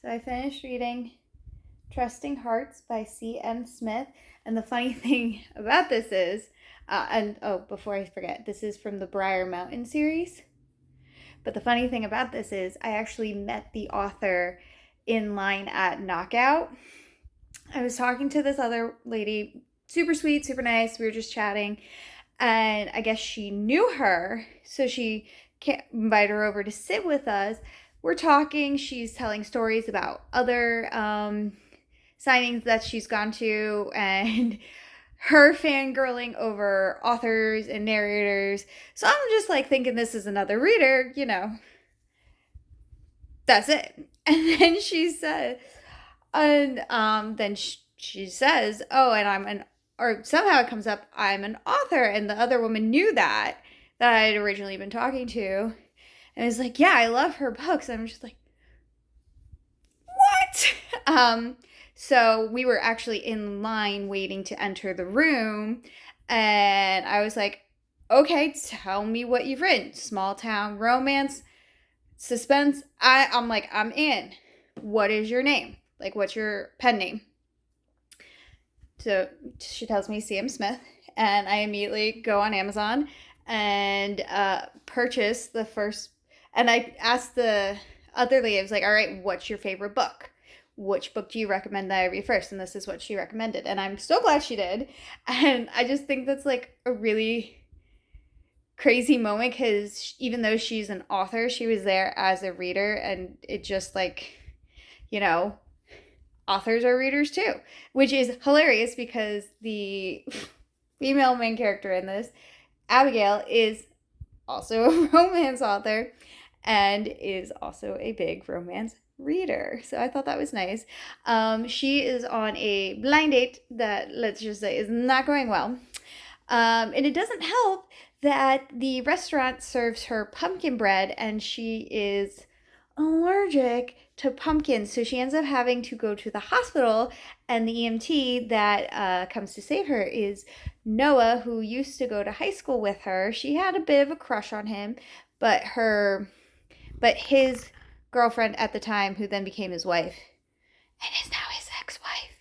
So I finished reading Trusting Hearts by C.M. Smith. And the funny thing about this is, before I forget, this is from the Briar Mountain series. But the funny thing about this is I actually met the author in line at Knockout. I was talking to this other lady, super sweet, super nice. We were just chatting. And I guess she knew her, so she invited her over to sit with us. We're talking. She's telling stories about other signings that she's gone to and her fangirling over authors and narrators. So I'm just like thinking this is another reader, that's it. And then she said, she says, oh, and or somehow it comes up, I'm an author. And the other woman knew that I had originally been talking to. And was like, yeah, I love her books. I'm just like, what? So we were actually in line waiting to enter the room. And I was like, okay, tell me what you've written. Small town romance, suspense. I'm like, I'm in. What is your name? Like, what's your pen name? So she tells me C.M. Smith. And I immediately go on Amazon and purchase the first. And I asked the other lady, I was like, all right, what's your favorite book? Which book do you recommend that I read first? And this is what she recommended. And I'm so glad she did. And I just think that's like a really crazy moment because even though she's an author, she was there as a reader. And it just like, authors are readers too, which is hilarious because the female main character in this, Abigail, is also a romance author and is also a big romance reader. So I thought that was nice. She is on a blind date that, let's just say, is not going well. And it doesn't help that the restaurant serves her pumpkin bread and she is allergic to pumpkins. So she ends up having to go to the hospital, and the EMT that comes to save her is Noah, who used to go to high school with her. She had a bit of a crush on him, but his girlfriend at the time, who then became his wife and is now his ex-wife,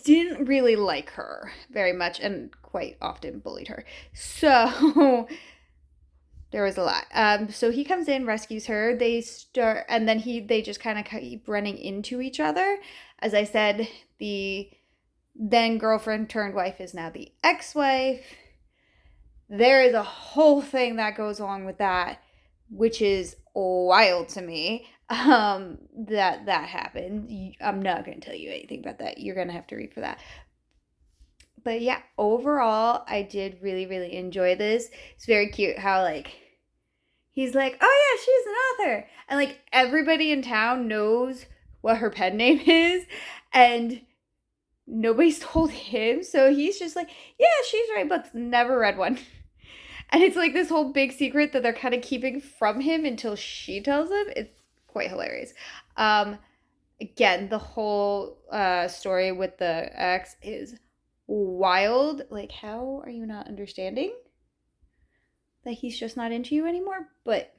didn't really like her very much and quite often bullied her. So there was a lot. So he comes in, rescues her. They just kind of keep running into each other. As I said, the then girlfriend turned wife is now the ex-wife. There is a whole thing that goes along with that, which is wild to me. That happened. I'm not going to tell you anything about that. You're going to have to read for that. But yeah, overall, I did really, really enjoy this. It's very cute how, like, he's like, oh yeah, she's an author. And, like, everybody in town knows what her pen name is. And nobody's told him. So he's just like, yeah, she's writing books. Never read one. And it's like this whole big secret that they're kind of keeping from him until she tells him. It's quite hilarious. Again, the whole story with the ex is wild. Like, how are you not understanding that he's just not into you anymore? But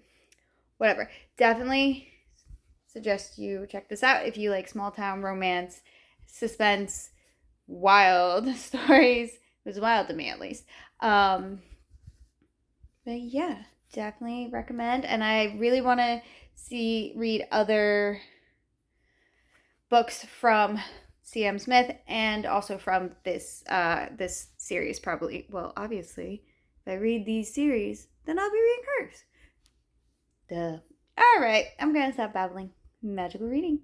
whatever. Definitely suggest you check this out if you like small town romance, suspense, wild stories. It was wild to me, at least. But yeah, definitely recommend. And I really want to read other books from C.M. Smith and also from this series, probably. Well, obviously, if I read these series, then I'll be reading hers. Duh. All right, I'm going to stop babbling. Magical reading.